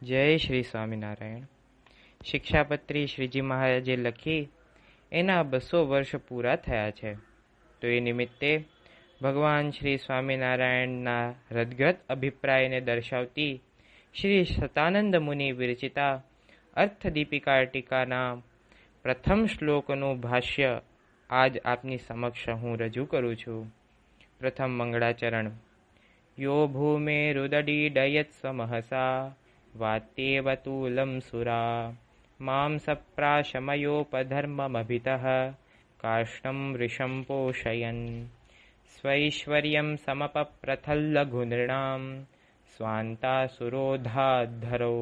જય શ્રી સ્વામિનારાયણ. શિક્ષાપત્રી શ્રીજી મહારાજે લખી એના 200 વર્ષ પૂરા થયા છે, તો એ નિમિત્તે ભગવાન શ્રી સ્વામિનારાયણના હૃદગત અભિપ્રાયને દર્શાવતી શ્રી સતાનંદ મુનિ વિરચિતા અર્થદીપિકા ટીકાના પ્રથમ શ્લોકનું ભાષ્ય આજ આપની સમક્ષ હું રજૂ કરું છું. પ્રથમ મંગળાચરણ. યો ભૂમેરુદડીડયત સમહસા વાત્યેવતૂલમ સુરા માં સપ્રાશમયોપધર્મમભિતઃ કાષ્ણં વૃષં પોષયન સ્વૈશ્વર્યં સમપપ્રથલ્લઘુનૃણાં સ્વાંતાસુરોધાધરો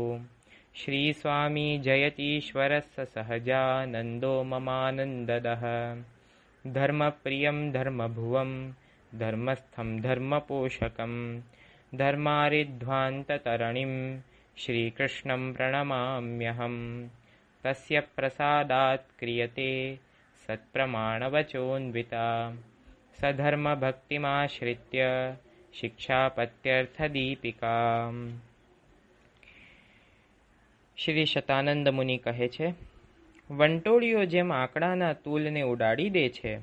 શ્રીસ્વામી જયતીશ્વરસ્સ સહજાનંદો મમાનંદદઃ ધર્મપ્રિયં ધર્મભુવં ધર્મસ્થં ધર્મપોષકં ધર્મારિધ્વાन्तતરણીં શ્રીકૃષ્ણં પ્ರಣમામ્યહં. તસ્ય પ્રસાદાत् ક્રિયતે સત્પ્રમાણવચોન્વિતા સધર્મભક્તિમાશ્રિત્ય શિક્ષાપત્યર્થદીપિકા. શ્રી શતાનંદ મુનિ કહે છે, વંટોળીઓ જેમ આંકડાના તૂલને ઉડાડી દે છે,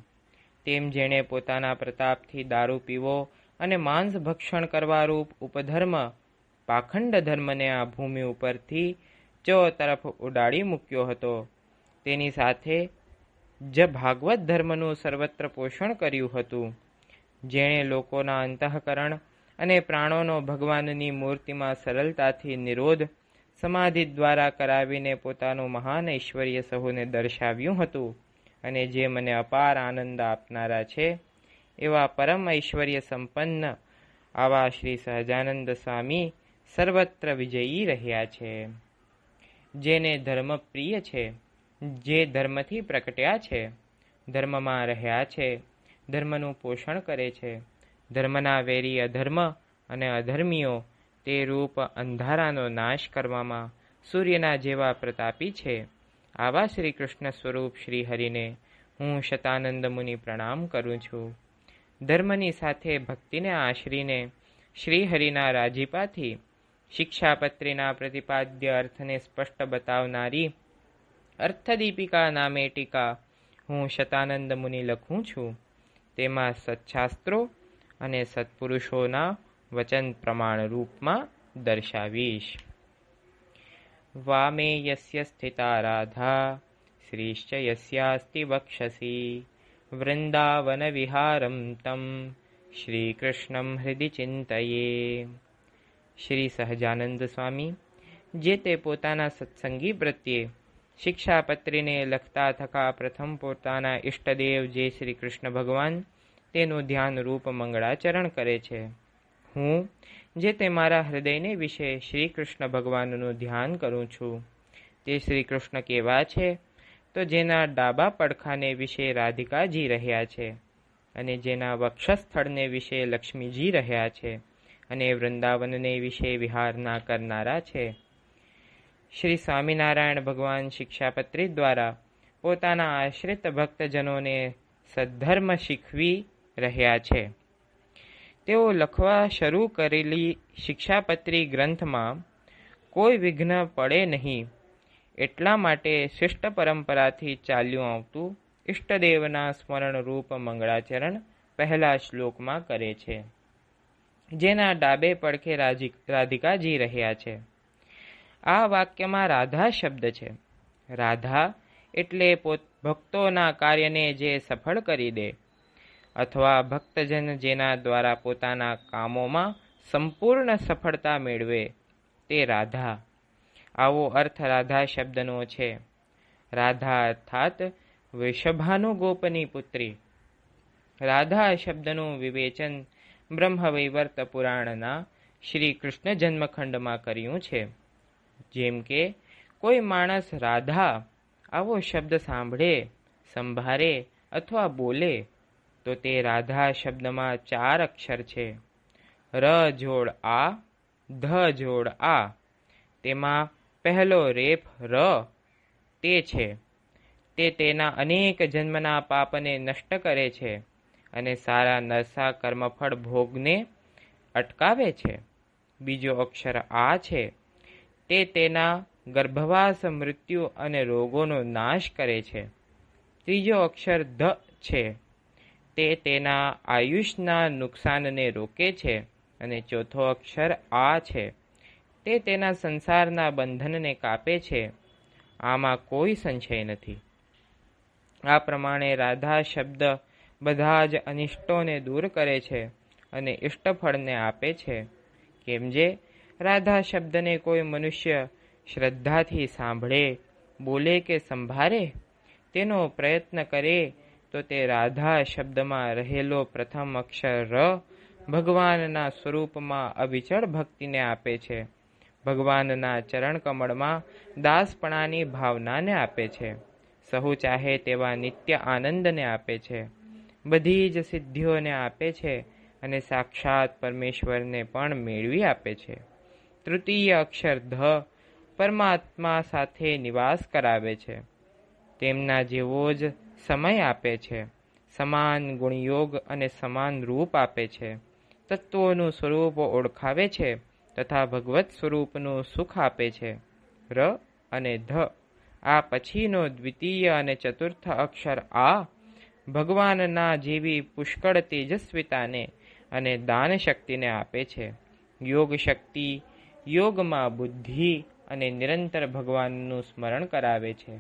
તેમ જેણે પોતાના પ્રતાપથી દારૂ પીવો અને માંસ ભક્ષણ કરવા રૂપ ઉપધર્મ પાખંડ ધર્મને આ ભૂમિ ઉપરથી ચો તરફ ઉડાડી મૂક્યો હતો, તેની સાથે જ ભાગવત ધર્મનું સર્વત્ર પોષણ કર્યું હતું. જેણે લોકોના અંતઃકરણ અને પ્રાણોનો ભગવાનની મૂર્તિમાં સરળતાથી નિરોધ સમાધિ દ્વારા કરાવીને પોતાનું મહાન ઐશ્વર્ય સહુને દર્શાવ્યું હતું, અને જે મને અપાર આનંદ આપનારા છે એવા પરમ ઐશ્વર્ય સંપન્ન આવા શ્રી સહજાનંદ સ્વામી સર્વત્ર વિજયી રહ્યા છે. જેને ધર્મ પ્રિય છે, જે ધર્મથી પ્રગટ્યા છે, ધર્મમાં રહ્યા છે, ધર્મનું પોષણ કરે છે, ધર્મના વેરી અધર્મ અને અધર્મીઓ તે રૂપ અંધારાનો નાશ કરવામાં સૂર્યના જેવા પ્રતાપી છે, આવા શ્રી કૃષ્ણ સ્વરૂપ શ્રી હરિને હું શતાનંદ મુનિ પ્રણામ કરું છું. ધર્મની સાથે ભક્તિને આશરીને શ્રીહરિના રાજીપાથી શિક્ષાપત્રીના પ્રતિપાદ્ય અર્થને સ્પષ્ટ બતાવનારી અર્થદીપિકા નામે ટીકા હું શતાનંદ મુનિ લખું છું. તેમાં સત્શાસ્ત્રો અને સત્પુરુષોના વચન પ્રમાણ રૂપમાં દર્શાવીશ. વામે યસ્ય સ્થિતા રાધા શ્રીશ્ચ યસ્યાસ્તિ વક્ષસી વૃંદાવન વિહારમ તમ શ્રીકૃષ્ણં હૃદિ ચિંતયે. શ્રી સહજાનંદ સ્વામી જે તે પોતાના સત્સંગી પ્રત્યે શિક્ષાપત્રીને લખતા થકા પ્રથમ પોતાના ઇષ્ટદેવ જે શ્રી કૃષ્ણ ભગવાન તેનું ધ્યાન રૂપ મંગળાચરણ કરે છે, હું જે તે મારા હૃદયને વિશે શ્રી કૃષ્ણ ભગવાનનું ધ્યાન કરું છું. તે શ્રી કૃષ્ણ કેવા છે, તો જેના ડાબા પડખાને વિશે રાધિકાજી રહ્યા છે, અને જેના વક્ષસ્થળને વિશે લક્ષ્મીજી રહ્યા છે, અને વૃંદાવનને વિશે વિહારના કરનારા છે. શ્રી સ્વામિનારાયણ ભગવાન શિક્ષાપત્રી દ્વારા પોતાના આશ્રિત ભક્તજનોને સદ્ધર્મ શીખવી રહ્યા છે. તેઓ લખવા શરૂ કરેલી શિક્ષાપત્રી ગ્રંથમાં કોઈ વિઘ્ન પડે નહીં એટલા માટે શિષ્ટ પરંપરાથી ચાલ્યું આવતું ઇષ્ટદેવના સ્મરણ રૂપ મંગળાચરણ પહેલા શ્લોકમાં કરે છે, જેના ડાબે પડખે રાધિકાજી રહ્યા છે. આ વાક્યમાં રાધા શબ્દ છે. રાધા એટલે ભક્તોના કાર્યને જે સફળ કરી દે, અથવા ભક્તજન જેના દ્વારા પોતાના કામોમાં સંપૂર્ણ સફળતા મેળવે, તે રાધા. આવો અર્થ રાધા શબ્દનો છે. રાધા અર્થાત વૃષભાનુગોપની પુત્રી. રાધા શબ્દનું વિવેચન બ્રહ્મવૈવર્ત પુરાણના શ્રી કૃષ્ણ જન્મખંડમાં કર્યું છે. જેમ કે કોઈ માણસ રાધા આવો શબ્દ સાંભળે, સંભાળે અથવા બોલે, તો તે રાધા શબ્દમાં 4 અક્ષર છે. ર જોડ આ, ધ જોડ આ. તેમાં પહેલો રેફ ર તે છે. તે તેના અનેક જન્મના પાપને નષ્ટ કરે છે અને સારા નરસા કર્મફળ ભોગને અટકાવે છે. બીજો અક્ષર આ છે. તે તેના ગર્ભવાસ, મૃત્યુ અને રોગોનો નાશ કરે છે. ત્રીજો અક્ષર ધ છે. તે તેના આયુષના નુકસાનને રોકે છે. અને ચોથો અક્ષર આ છે. તે તેના સંસારના બંધનને કાપે છે. આમાં કોઈ સંશય નથી. આ પ્રમાણે રાધા શબ્દ બધા જ અનિષ્ટોને દૂર કરે છે અને ઇષ્ટફળને આપે છે. કેમ જે રાધા શબ્દને કોઈ મનુષ્ય શ્રદ્ધાથી સાંભળે, બોલે કે સંભાળે, તેનો પ્રયત્ન કરે તો તે રાધા શબ્દમાં રહેલો પ્રથમ અક્ષર ર ભગવાનના સ્વરૂપમાં અવિચળ ભક્તિને આપે છે. ભગવાનના ચરણકમળમાં દાસપણાની ભાવનાને આપે છે. સહુ ચાહે તેવા નિત્ય આનંદને આપે છે. બધી જ સિદ્ધિઓને આપે છે અને સાક્ષાત પરમેશ્વરને પણ મેળવી આપે છે. તૃતીય અક્ષર ધ પરમાત્મા સાથે નિવાસ કરાવે છે. તેમના જેવો જ સમય આપે છે. સમાન ગુણયોગ અને સમાન રૂપ આપે છે. તત્વોનું સ્વરૂપ ઓળખાવે છે તથા ભગવત સ્વરૂપનું સુખ આપે છે. ર અને ધ આ પછીનો દ્વિતીય અને ચતુર્થ અક્ષર આ ભગવાનના જેવી પુષ્કળ તેજસ્વીતાને અને દાન શક્તિને આપે છે. યોગ શક્તિ, યોગમાં બુદ્ધિ અને નિરંતર ભગવાનનું સ્મરણ કરાવે છે.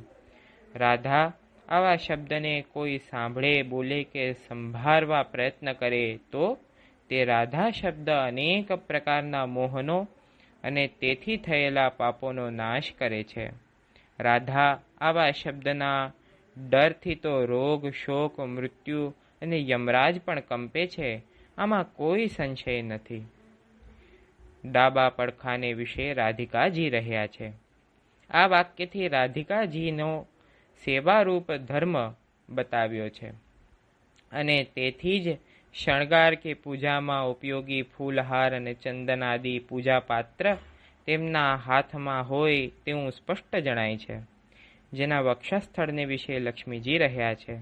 રાધા આવા શબ્દને કોઈ સાંભળે, બોલે કે સંભાળવા પ્રયત્ન કરે તો તે રાધા શબ્દ અનેક પ્રકારના મોહનો અને તેથી થયેલા પાપોનો નાશ કરે છે. રાધા આવા શબ્દના ડરથી તો રોગ, શોક, મૃત્યુ અને યમરાજ પણ કંપે છે. આમાં કોઈ સંશય નથી. ડાબા પડખાને વિશે રાધિકાજી રહ્યા છે. આ વાક્યથી રાધિકાજીનો સેવારૂપ ધર્મ બતાવ્યો છે અને તેથી જ શણગાર કે પૂજામાં ઉપયોગી ફૂલહાર અને ચંદન આદિ પૂજા પાત્ર તેમના હાથમાં હોય તેવું સ્પષ્ટ જણાય છે. જેના વક્ષસ્થળને વિશે લક્ષ્મીજી રહ્યા છે.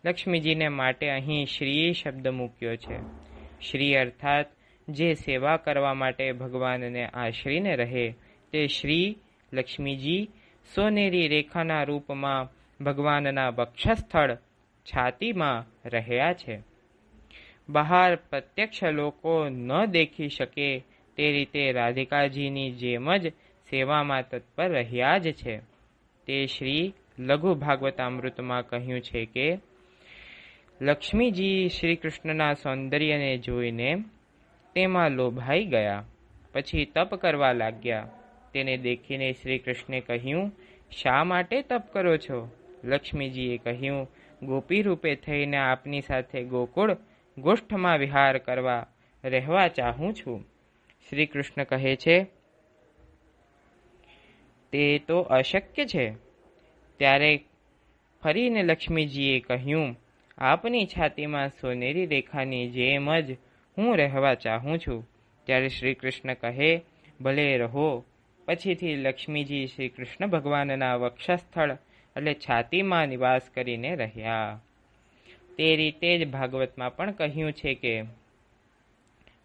લક્ષ્મીજીને માટે અહીં શ્રી શબ્દ મૂક્યો છે. શ્રી અર્થાત જે સેવા કરવા માટે ભગવાનને આશ્રીને રહે તે શ્રી લક્ષ્મીજી સોનેરી રેખાના રૂપમાં ભગવાનના વક્ષસ્થળ છાતીમાં રહ્યા છે. બહાર પ્રત્યક્ષ લોકો ન દેખી શકે તે રીતે રાધિકાજીની જેમ જ સેવામાં તત્પર રહ્યા જ છે. તે શ્રી લઘુ ભાગવતામૃતમાં કહ્યું છે કે લક્ષ્મીજી શ્રી કૃષ્ણના સૌંદર્યને જોઈને તેમાં લોભાઈ ગયા. પછી તપ કરવા લાગ્યા. તેને દેખીને શ્રી કૃષ્ણે કહ્યું, શા માટે તપ કરો છો? લક્ષ્મીજીએ કહ્યું, ગોપી રૂપે થઈને આપની સાથે ગોકુળ ગોષ્ઠમાં વિહાર કરવા રહેવા ચાહું છું. શ્રી કૃષ્ણ કહે છે, તે તો અશક્ય છે. ત્યારે ફરીને લક્ષ્મીજીએ કહ્યું, આપની છાતીમાં સોનેરી રેખાની જેમ જ હું રહેવા ચાહું છું. ત્યારે શ્રી કૃષ્ણ કહે, ભલે રહો. પછીથી લક્ષ્મીજી શ્રી કૃષ્ણ ભગવાનના વક્ષસ્થળ એટલે છાતીમાં નિવાસ કરીને રહ્યા. તે રીતે જ ભાગવતમાં પણ કહ્યું છે કે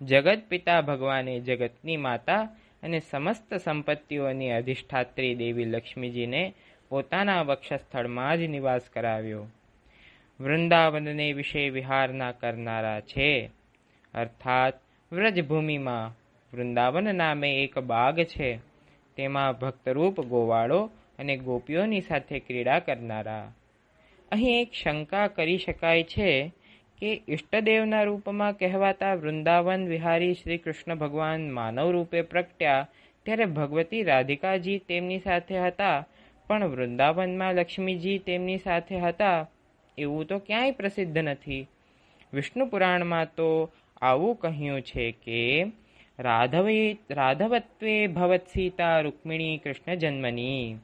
જગત પિતા ભગવાને જગતની માતા અને સમસ્ત સંપત્તિઓની અધિષ્ઠાત્રી દેવી લક્ષ્મીજીને પોતાના વક્ષસ્થળમાં જ નિવાસ કરાવ્યો. વૃંદાવનને વિશે વિહારના કરનારા છે. અર્થાત વ્રજભૂમિમાં વૃંદાવન નામે એક બાગ છે. તેમાં ભક્તરૂપ ગોવાળો અને ગોપીઓની સાથે ક્રીડા કરનારા. અહીં એક શંકા કરી શકાય છે કે ઇષ્ટદેવના રૂપમાં કહેવાતા વૃંદાવન વિહારી શ્રી કૃષ્ણ ભગવાન માનવ રૂપે પ્રગટ્યા ત્યારે ભગવતી રાધિકાજી તેમની સાથે હતા, પણ વૃંદાવનમાં લક્ષ્મીજી તેમની સાથે હતા એવું તો ક્યાંય પ્રસિદ્ધ નથી. વિષ્ણુ પુરાણમાં તો આવું કહ્યું છે કે રાધવત્વે ભવત સીતા રૂક્મિણી કૃષ્ણ જન્મની.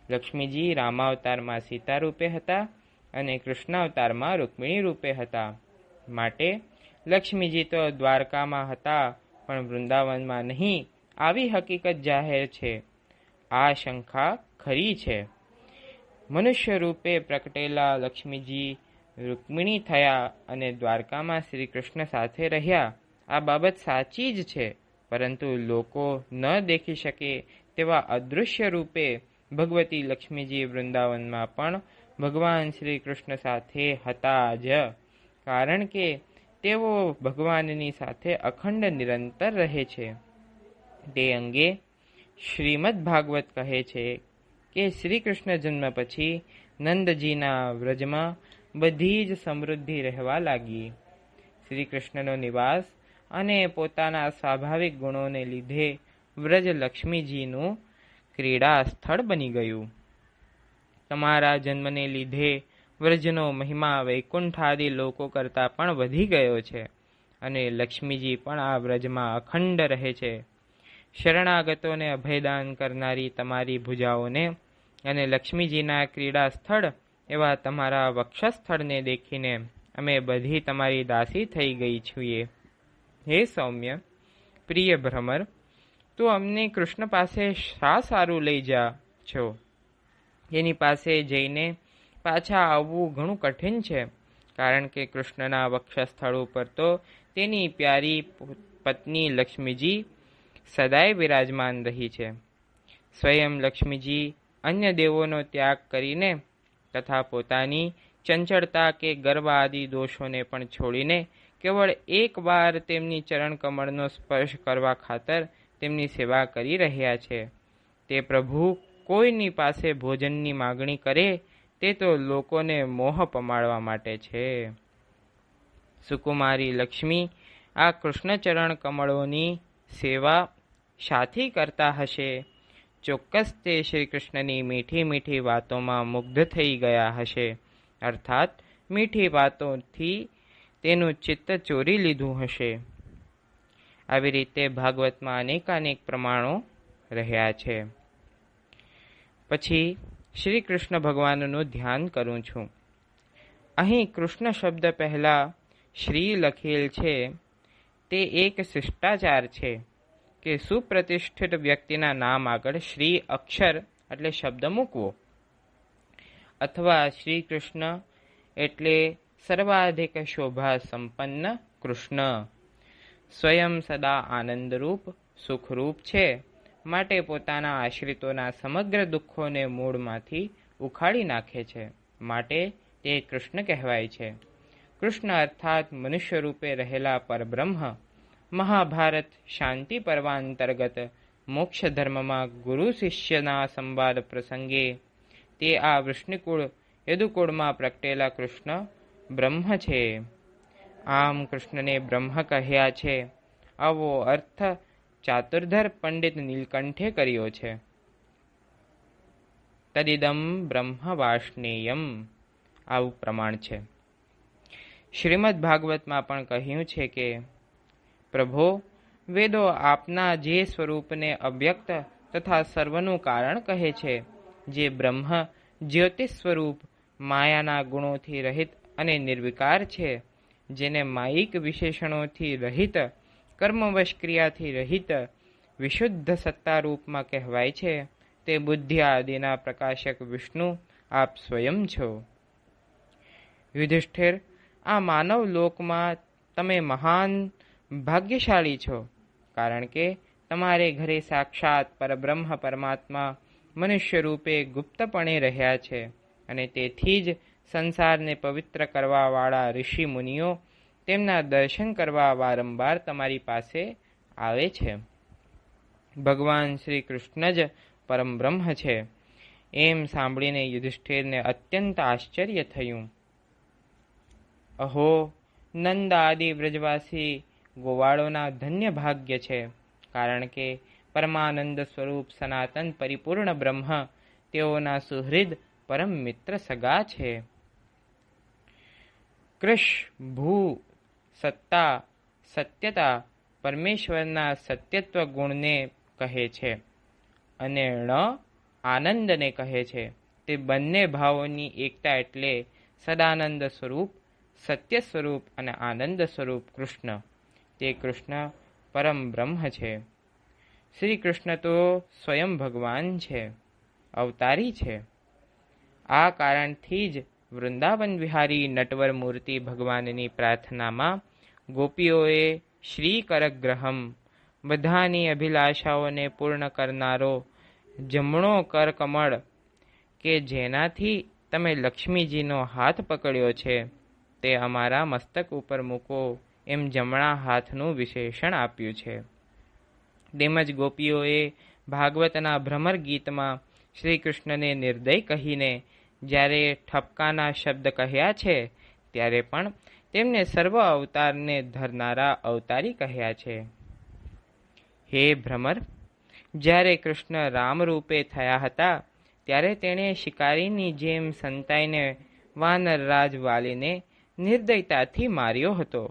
લક્ષ્મીજી રામાવતારમાં સીતા રૂપે હતા અને કૃષ્ણ અવતારમાં રૂક્મિણી રૂપે હતા. માટે લક્ષ્મીજી તો દ્વારકામાં હતા પણ વૃંદાવનમાં નહીં, આવી હકીકત જાહેર છે. આ શંકા ખરી છે. મનુષ્ય રૂપે પ્રગટેલા લક્ષ્મીજી રૂક્મિણી થયા અને દ્વારકામાં શ્રી કૃષ્ણ સાથે રહ્યા. આ બાબત સાચી જ છે, પરંતુ લોકો ન દેખી શકે તેવા અદૃશ્ય રૂપે ભગવતી લક્ષ્મીજી વૃંદાવનમાં પણ ભગવાન શ્રી કૃષ્ણ સાથે હતા જ, કારણ કે તેઓ ભગવાનની સાથે અખંડ નિરંતર રહે છે. તે અંગે શ્રીમદ ભાગવત કહે છે કે શ્રી કૃષ્ણ જન્મ પછી નંદજીના વ્રજમાં બધી જ સમૃદ્ધિ રહેવા લાગી. શ્રી કૃષ્ણનો નિવાસ અને પોતાના સ્વાભાવિક ગુણોને લીધે વ્રજ લક્ષ્મીજીનું ક્રીડા સ્થળ બની ગયું. તમારા જન્મને લીધે વ્રજનો મહિમા વૈકુંઠાદિ લોકો કરતાં પણ વધી ગયો છે અને લક્ષ્મીજી પણ આ વ્રજમાં અખંડ રહે છે. શરણાગતોને અભયદાન કરનારી તમારી ભુજાઓને અને લક્ષ્મીજીના ક્રીડા સ્થળ એવા તમારા વક્ષસ્થળને દેખીને અમે બધી તમારી દાસી થઈ ગઈ છીએ. હે સૌમ્ય પ્રિય ભ્રમર, તું અમને કૃષ્ણ પાસે શા સારું લઈ જા છો? એની પાસે જઈને પાછા આવવું ઘણું કઠિન છે, કારણ કે કૃષ્ણના વક્ષસ્થળ ઉપર તો તેની પ્યારી પત્ની લક્ષ્મીજી સદાય વિરાજમાન રહી છે. સ્વયં લક્ષ્મીજી અન્ય દેવોનો ત્યાગ કરીને તથા પોતાની ચંચળતા કે ગર્વ આદિ દોષોને પણ છોડીને કેવળ એક વાર તેમની ચરણ કમળનો સ્પર્શ કરવા ખાતર તેમની સેવા કરી રહ્યા છે. તે પ્રભુ કોઈની પાસે ભોજનની માગણી કરે તે તો લોકોને મોહ પમાડવા માટે છે. સુકુમારી લક્ષ્મી આ કૃષ્ણચરણ કમળોની સેવા શાથી કરતા હશે? ચોક્કસ તે શ્રી કૃષ્ણની મીઠી મીઠી વાતોમાં મુગ્ધ થઈ ગયા હશે, અર્થાત મીઠી વાતોથી તેનું ચિત્ત ચોરી લીધું હશે. આવી રીતે ભાગવતમાં અનેકાનેક પ્રમાણો રહ્યા છે. પછી શ્રી કૃષ્ણ ભગવાનનું ધ્યાન કરું છું. અહીં કૃષ્ણ શબ્દ પહેલાં શ્રી લખેલ છે તે એક શિષ્ટાચાર છે કે સુપ્રતિષ્ઠિત વ્યક્તિના નામ આગળ શ્રી અક્ષર એટલે શબ્દ મૂકવો, અથવા શ્રી કૃષ્ણ એટલે સર્વાધિક શોભા સંપન્ન કૃષ્ણ. સ્વયં સદા આનંદરૂપ સુખરૂપ છે, માટે પોતાના આશ્રિતોના સમગ્ર દુઃખોને મૂળમાંથી ઉખાડી નાખે છે, માટે તે કૃષ્ણ કહેવાય છે. કૃષ્ણ અર્થાત મનુષ્ય રૂપે રહેલા પરબ્રહ્મ મહાભારત શાંતિ પર્વાંતર્ગત મોક્ષ ધર્મમાં ગુરુ શિષ્યના સંવાદ પ્રસંગે તે આ વૃષ્ણિકુળ યદુકુળમાં પ્રગટેલા કૃષ્ણ બ્રહ્મ છે. આમ કૃષ્ણને બ્રહ્મ કહ્યા છે, આવો અર્થ ચાતુર્ધર પંડિત નીલકંઠે કર્યો છે. તદિદમ બ્રહ્મ વાષ્ણેયમ, આવું પ્રમાણ છે. શ્રીમદ ભાગવતમાં પણ કહ્યું છે કે પ્રભો, વેદો આપના જે સ્વરૂપને અવ્યક્ત તથા સર્વનું કારણ કહે છે, જે બ્રહ્મ જ્યોતિષ સ્વરૂપ માયાના ગુણોથી રહિત અને નિર્વિકાર છે, જેને માયિક વિશેષણોથી રહિત કર્મવશ ક્રિયાથી રહિત વિશુદ્ધ સત્તા રૂપમાં કહેવાય છે, તે બુદ્ધિ આદિના પ્રકાશક વિષ્ણુ આપ સ્વયં છો. યુધિષ્ઠિર, આ માનવ લોકમાં તમે મહાન ભાગ્યશાળી છો, કારણ કે તમારે ઘરે સાક્ષાત પરબ્રહ્મ પરમાત્મા મનુષ્ય રૂપે ગુપ્તપણે રહ્યા છે, અને તેથી જ સંસારને પવિત્ર કરવાવાળા ઋષિ મુનિઓ તેમના દર્શન કરવા વારંવાર તમારી પાસે આવે છે. ભગવાન શ્રી કૃષ્ણ જ પરમ બ્રહ્મ છે. એમ સાંભળીને યુધિષ્ઠિરને અત્યંત આશ્ચર્ય થયું. અહો, નંદ આદિ વ્રજવાસી ગોવાળોના ધન્ય ભાગ્ય છે, કારણ કે પરમાનંદ સ્વરૂપ સનાતન પરિપૂર્ણ બ્રહ્મ તેઓના સુહૃદ પરમ મિત્ર સગા છે. કૃષ ભૂ સત્તા સત્યતા પરમેશ્વરના સત્યત્વ ગુણને કહે છે, અને ણ આનંદને કહે છે. તે બંને ભાવોની એકતા એટલે સદાનંદ સ્વરૂપ, સત્ય સ્વરૂપ અને આનંદ સ્વરૂપ કૃષ્ણ. તે કૃષ્ણ પરમ બ્રહ્મ છે. શ્રી કૃષ્ણ તો સ્વયં ભગવાન છે, અવતારી છે. આ કારણથી જ વૃંદાવન વિહારી નટવર મૂર્તિ ભગવાનની પ્રાર્થનામાં ગોપીઓએ શ્રી કરગ્રહમ, બધાની અભિલાષાઓને પૂર્ણ કરનારો જમણો કર કમળ કે જેનાથી તમે લક્ષ્મીજીનો હાથ પકડ્યો છે તે અમારા મસ્તક ઉપર મૂકો એમ જમણા હાથનું વિશેષણ આપ્યું છે. તેમજ ગોપીઓએ ભાગવતના ભ્રમર ગીતમાં શ્રી કૃષ્ણને નિર્દય કહીને જ્યારે ઠપકાના શબ્દ કહ્યા છે ત્યારે પણ તેમને સર્વ અવતારને ધરનારા અવતારી કહ્યા છે. હે ભ્રમર, જ્યારે કૃષ્ણ રામ રૂપે થયા હતા ત્યારે તેણે શિકારીની જેમ સંતાઈને વાનરરાજ વાલીને નિર્દયતાથી માર્યો હતો.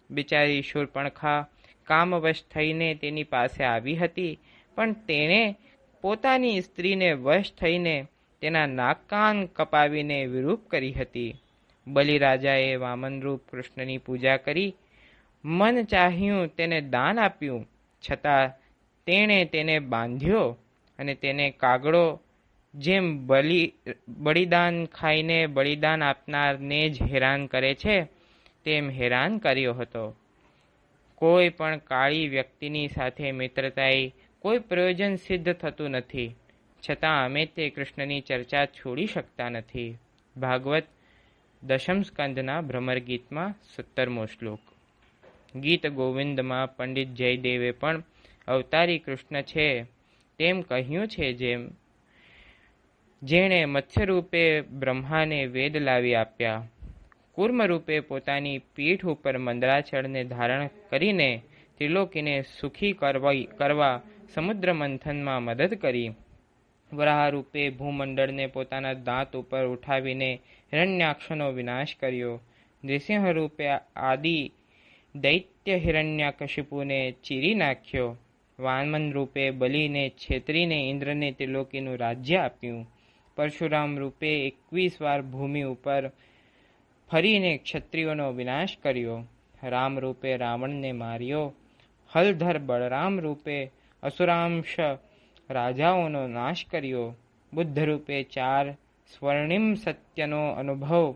બિચારી શૂર્પણખા કામવશ થઈને તેની પાસે આવી હતી, પણ તેણે પોતાની સ્ત્રીને વશ થઈને તેના નાક કાન કપાવીને વિરૂપ કરી હતી. બલિરાજાએ વામનરૂપ કૃષ્ણની પૂજા કરી મન ચાહ્યું તેને દાન આપ્યું, છતાં તેણે તેને બાંધ્યો અને તેને કાગડો જેમ બલિદાન ખાઈને બલિદાન આપનારને જ હેરાન કરે છે તેમ હેરાન કર્યો હતો. કોઈ પણ કાળી વ્યક્તિની સાથે મિત્રતાએ કોઈ પ્રયોજન સિદ્ધ થતું નથી, છતાં અમે તે કૃષ્ણની ચર્ચા છોડી શકતા નથી. ભાગવત દશમ સ્કંદના ભ્રમર ગીતમાં 17મો શ્લોક. ગીત ગોવિંદમાં પંડિત જયદેવે પણ અવતારી કૃષ્ણ છે તેમ કહ્યું છે, જેણે મત્સ્ય રૂપે બ્રહ્માને વેદ લાવી આપ્યા, કૂર્મ રૂપે પોતાની પીઠ ઉપર મંદરાચળને ધારણ કરીને ત્રિલોકીને સુખી કરવા સમુદ્ર મંથનમાં મદદ કરી, વરાહ રૂપે ભૂમંડળને પોતાના દાંત ઉપર ઉઠાવીને હિરણ્યાક્ષનો વિનાશ કર્યો, નૃસિંહ રૂપે આદિ દૈત્ય હિરણ્યકશિપુને ચીરી નાખ્યો, વામન રૂપે બલિને છેતરીને ઇન્દ્રને ત્રિલોકીનું રાજ્ય આપ્યું, પરશુરામ રૂપે 21 વાર ભૂમિ ઉપર ફરીને ક્ષત્રિયોનો વિનાશ કર્યો, રામ રૂપે રાવણને માર્યો, હલધર બળરામ રૂપે અસુરાંશ રાજાઓનો નાશ કર્યો, બુદ્ધ રૂપે 4 સ્વર્ણિમ સત્યનો અનુભવ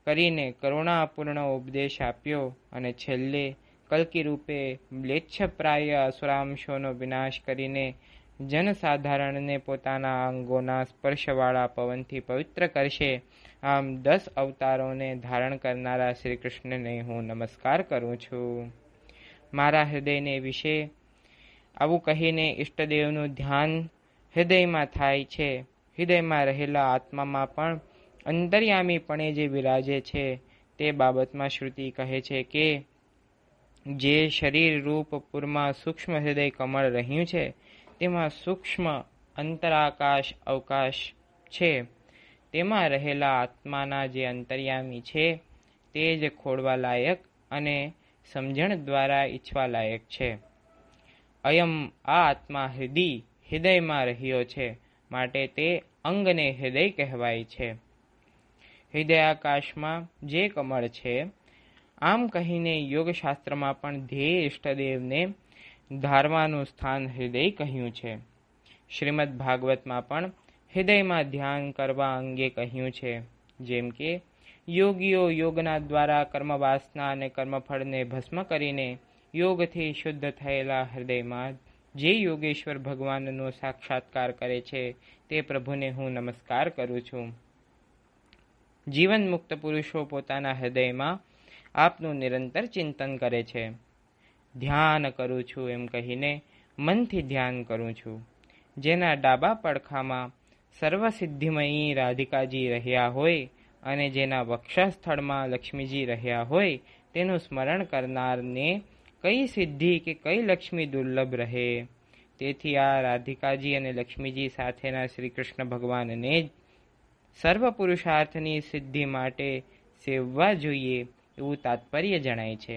કરીને કરુણાપૂર્ણ ઉપદેશ આપ્યો, અને છેલ્લે કલ્કી રૂપે મ્લેચ્છપ્રાય અસુરાંશોનો વિનાશ કરીને જનસાધારણને પોતાના અંગોના સ્પર્શવાળા પવનથી પવિત્ર કરશે. આમ 10 અવતારોને ધારણ કરનારા શ્રી કૃષ્ણને હું નમસ્કાર કરું છું. મારા હૃદયને વિશે આવું કહીને ઈષ્ટદેવનું ધ્યાન હૃદયમાં થાય છે. હૃદયમાં રહેલા આત્મામાં પણ અંતર્યામીપણે જે વિરાજે છે તે બાબતમાં શ્રુતિ કહે છે કે જે શરીર રૂપ પુરમાં સૂક્ષ્મ હૃદય કમળ રહ્યું છે તેમાં સૂક્ષ્મ અંતરાકાશ અવકાશ છે. તેમાં રહેલા આત્માના જે અંતર્યામી છે તે જ ખોળવા લાયક અને સમજણ દ્વારા ઈચ્છવા લાયક છે. અયમ આ આત્મા હૃદયમાં રહ્યો છે, માટે તે અંગને હૃદય કહેવાય છે. હૃદયાકાશમાં જે કમળ છે, આમ કહીને યોગશાસ્ત્રમાં પણ ધ્યેય ઈષ્ટદેવને ધારવાનું સ્થાન હૃદય કહ્યું છે. શ્રીમદ ભાગવતમાં પણ હૃદયમાં ધ્યાન કરવા અંગે કહ્યું છે. જેમ કે યોગીઓ યોગના દ્વારા કર્મવાસના અને કર્મફળને ભસ્મ કરીને યોગથી શુદ્ધ થયેલા હૃદયમાં જે યોગેશ્વર ભગવાનનો સાક્ષાત્કાર કરે છે તે પ્રભુને હું નમસ્કાર કરું છું. જીવન મુક્ત પુરુષો પોતાના હૃદયમાં આપનું નિરંતર ચિંતન કરે છે. ધ્યાન કરું છું એમ કહીને મનથી ધ્યાન કરું છું. જેના ડાબા પડખામાં સર્વસિદ્ધિમયી રાધિકાજી રહ્યા હોય અને જેના વક્ષસ્થળમાં લક્ષ્મીજી રહ્યા હોય તેનું સ્મરણ કરનારને કઈ સિદ્ધિ કે કઈ લક્ષ્મી દુર્લભ રહે. તેથી આ રાધિકાજી અને લક્ષ્મીજી સાથેના શ્રી કૃષ્ણ ભગવાનને જ સર્વ પુરુષાર્થની સિદ્ધિ માટે સેવવા જોઈએ એવું તાત્પર્ય જણાય છે.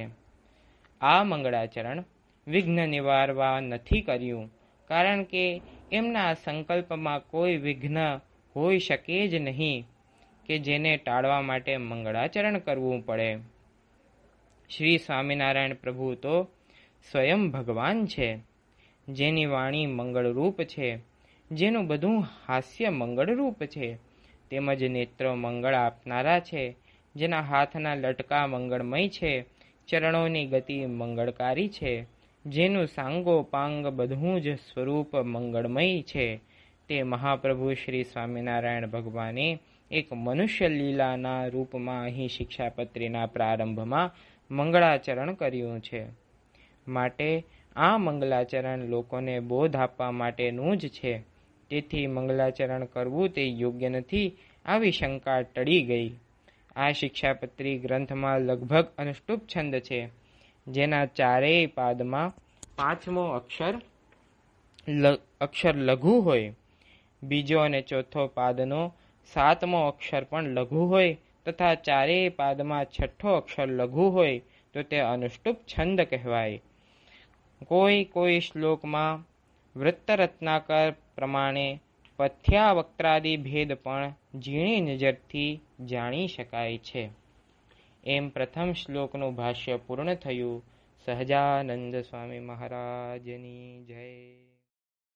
આ મંગળાચરણ વિઘ્ન નિવારવા નથી કર્યું, કારણ કે એમના સંકલ્પમાં કોઈ વિઘ્ન હોઈ શકે જ નહીં કે જેને ટાળવા માટે મંગળાચરણ કરવું પડે. શ્રી સ્વામિનારાયણ પ્રભુ તો સ્વયં ભગવાન છે, જેની વાણી મંગળરૂપ છે, જેનું બધું હાસ્ય મંગળરૂપ છે, તેમજ નેત્રો મંગળ આપનારા છે, જેના હાથના લટકા મંગળમય છે, ચરણોની ગતિ મંગળકારી છે, જેનું સાંગોપાંગ બધું જ સ્વરૂપ મંગળમય છે, તે મહાપ્રભુ શ્રી સ્વામિનારાયણ ભગવાને એક મનુષ્ય લીલાના રૂપમાં અહીં શિક્ષાપત્રીના પ્રારંભમાં મંગળાચરણ કર્યું છે. માટે આ મંગલાચરણ લોકોને બોધ આપવા માટેનું જ છે. તેથી મંગલાચરણ કરવું તે યોગ્ય નથી, આવી શંકા ટળી ગઈ. આ શિક્ષાપત્રી ગ્રંથમાં લગભગ અનુષ્ટુપ છંદ છે, જેના ચારેય પાદમાં પાંચમો અક્ષર લઘુ હોય, બીજો અને ચોથો પાદનો સાતમો અક્ષર પણ લઘુ હોય તથા ચારેય પાદમાં છઠ્ઠો અક્ષર લઘુ હોય તો તે અનુષ્ટુપ છંદ કહેવાય. કોઈ શ્લોકમાં વૃત્તરત્નાકર પ્રમાણે પથ્યાવક્ત્રાદિ ભેદ પણ ઝીણી નજરથી જાણી શકાય છે. એમ પ્રથમ શ્લોકનું ભાષ્ય પૂર્ણ થયું. સહજાનંદ સ્વામી મહારાજની જય.